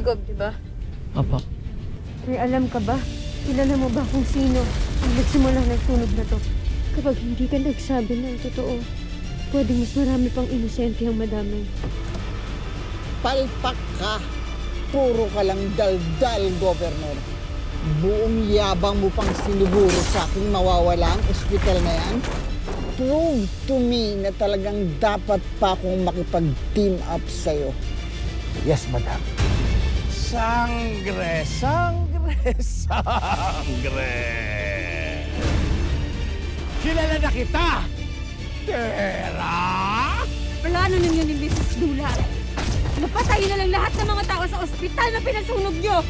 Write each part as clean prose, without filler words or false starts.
Gob, di ba? Opo. May alam ka ba? Kilala mo ba kung sino ang nagsimula ng sunog na to? Kapag hindi ka nagsabi ng totoo, pwedeng mas marami pang inosente ang madamay. Palpak ka! Puro ka lang daldal, Governor. Buong yabang mo pang siniguro sa aking mawawala ang ospital na yan. Prove to me na talagang dapat pa akong makipag-team up sa'yo. Yes, madam. Sangre, sangre, sangre. Kilala na kita! Tera! Plano ninyo ni Mrs. Dula. Napatayin na lang lahat ng mga tao sa ospital na pinasunog nyo!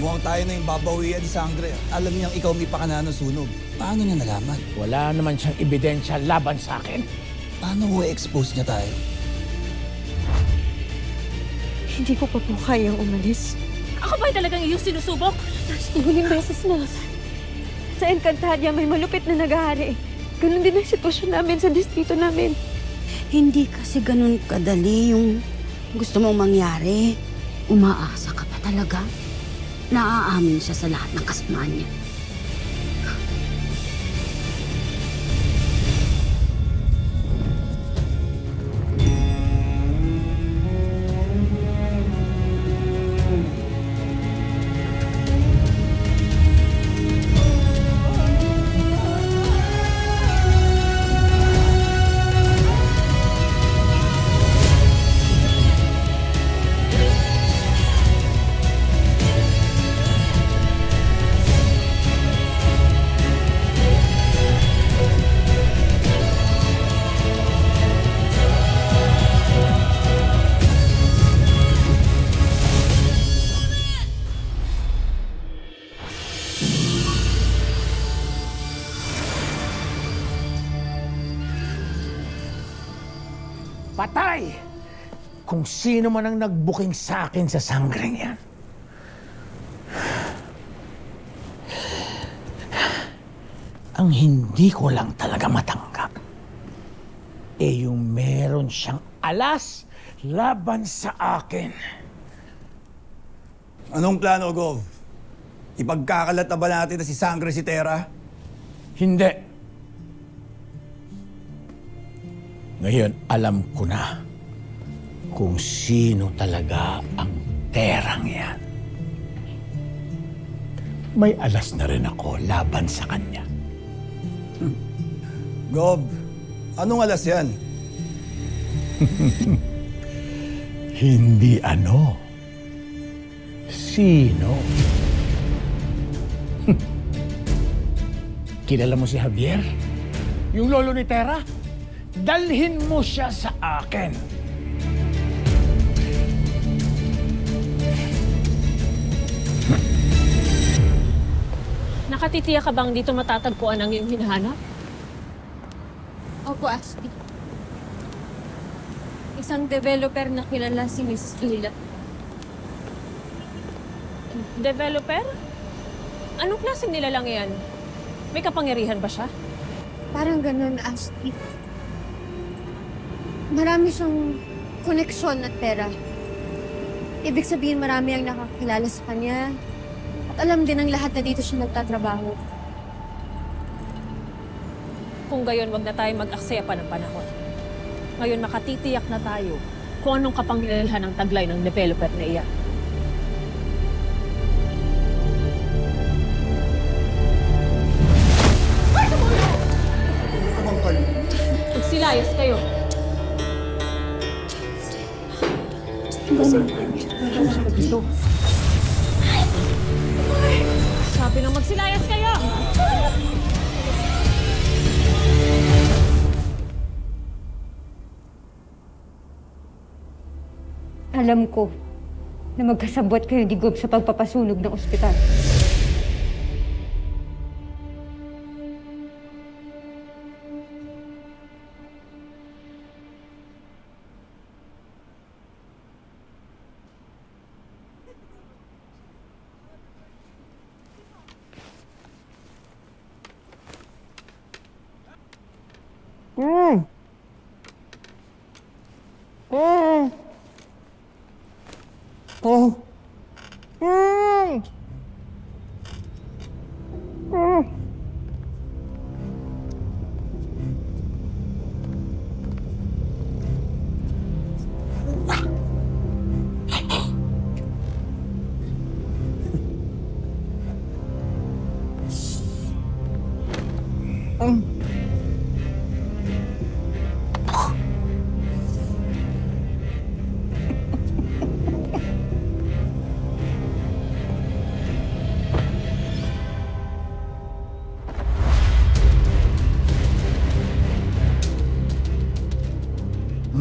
Mukhang tayo na yung babawian ni Sangre. Alam niyang ikaw may pakana ng sunog. Paano niya nalaman? Wala naman siyang ebidensya laban sa akin. Paano mo i-expose niya tayo? Hindi ko pa po kayang umalis. Ako ba talagang iyong sinusubok? Huling beses na. Sa Encantadia may malupit na nag-aari. Ganun din ang sitwasyon namin sa distrito namin. Hindi kasi ganun kadali yung gusto mong mangyari. Umaasa ka pa talaga. Naaamin siya sa lahat ng kasamaan niya. Patay! Kung sino man ang nagbuking sa akin sa sangreng yan. Ang hindi ko lang talaga matanggap, yung meron siyang alas laban sa akin. Anong plano, Gov? Ipagkakalat na ba natin na si Sangre si Tera? Hindi. Ngayon, alam ko na kung sino talaga ang terang yan. May alas na rin ako laban sa kanya. Gov, anong alas yan? Hindi ano. Sino? Kilala mo si Javier? Yung lolo ni Tera? Dalhin mo siya sa akin. Nakatitiya ka bang dito matatagpuan ang iyong hinahanap? Opo, Ashley. Isang developer na kilala si Mrs. Dula. Developer? Anong klaseng nilalang yan? May kapangyarihan ba siya? Parang ganun, Ashley. Marami siyang koneksyon at pera. Ibig sabihin marami ang nakakilala sa kanya. At alam din ng lahat na dito siya nagtatrabaho. Kung gayon, wag na tayo mag-aksaya pa ng panahon. Ngayon, makatitiyak na tayo kung anong kapangyarihan ng taglay ng developer na iyan. Magsilayas kayo. Sabi na magsilayas kayo! Alam ko na magkasabwat kayo ni Gob sa pagpapasunog ng ospital. Mm. Mm. Oh. Mm. Mm.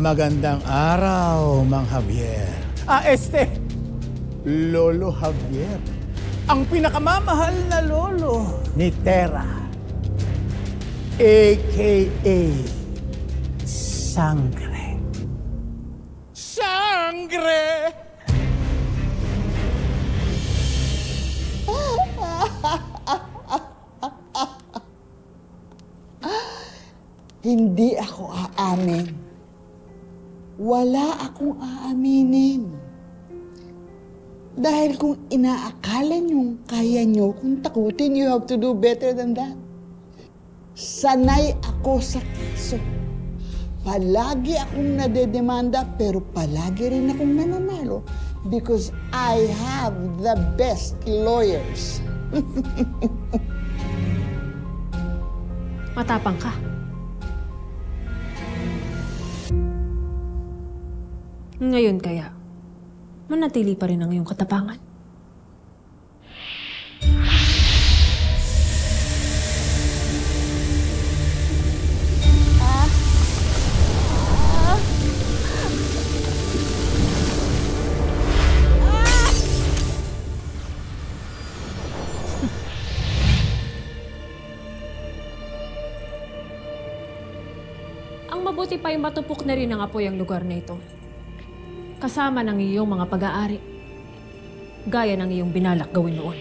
Magandang araw, Mang Javier. Lolo Javier. Ang pinakamamahal na lolo ni Terra. A.K.A. Sangre. Sangre! Hindi ako aamin. Wala akong aaminin. Dahil kung inaakala niyong kaya niyo kung takutin, you have to do better than that. Sanay ako sa kaso. Palagi akong nadedemanda pero palagi rin akong nananalo because I have the best lawyers. Matapang ka. Ngayon kaya, manatili pa rin ang iyong katapangan. Ang mabuti pa ay matupok na rin ang apoy ang lugar na ito. Kasama ng iyong mga pag-aari. Gaya ng iyong binalak gawin noon.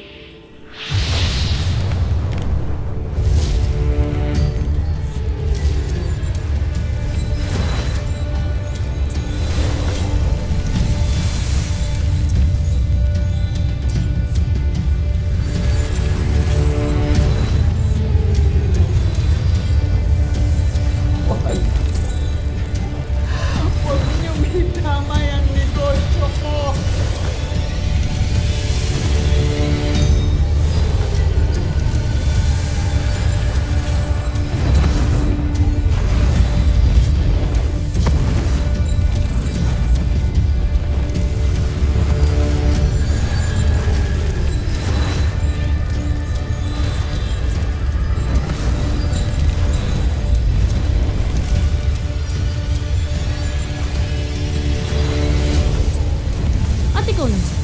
Huwag niyong hitamay ang negosyo ko. At ikaw naman,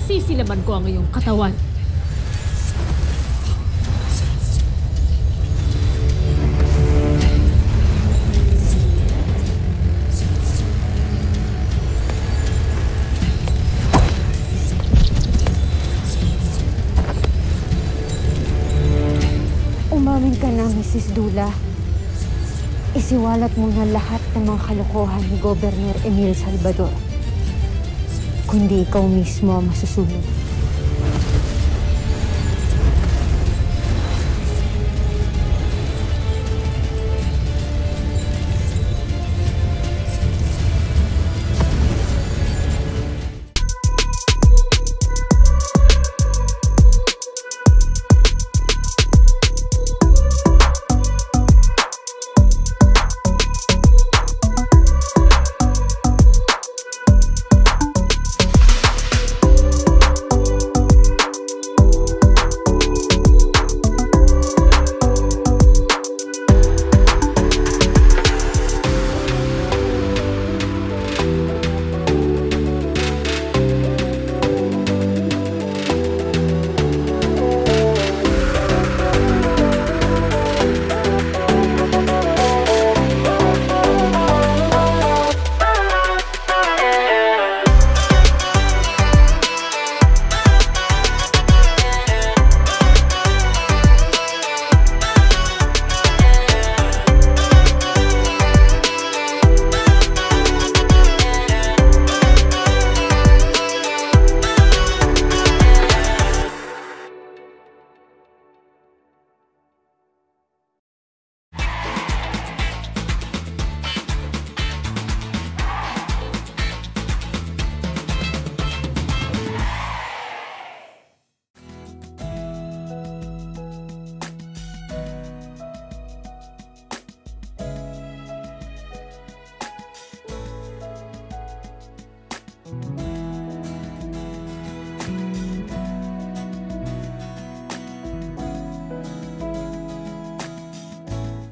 sisilaban ko ang iyong katawan. Umamin ka na, Mrs. Dula. Isiwalat mo na lahat ng mga kalokohan ni Governor Emil Salvador. Kundi ikaw mismo ang masusunod.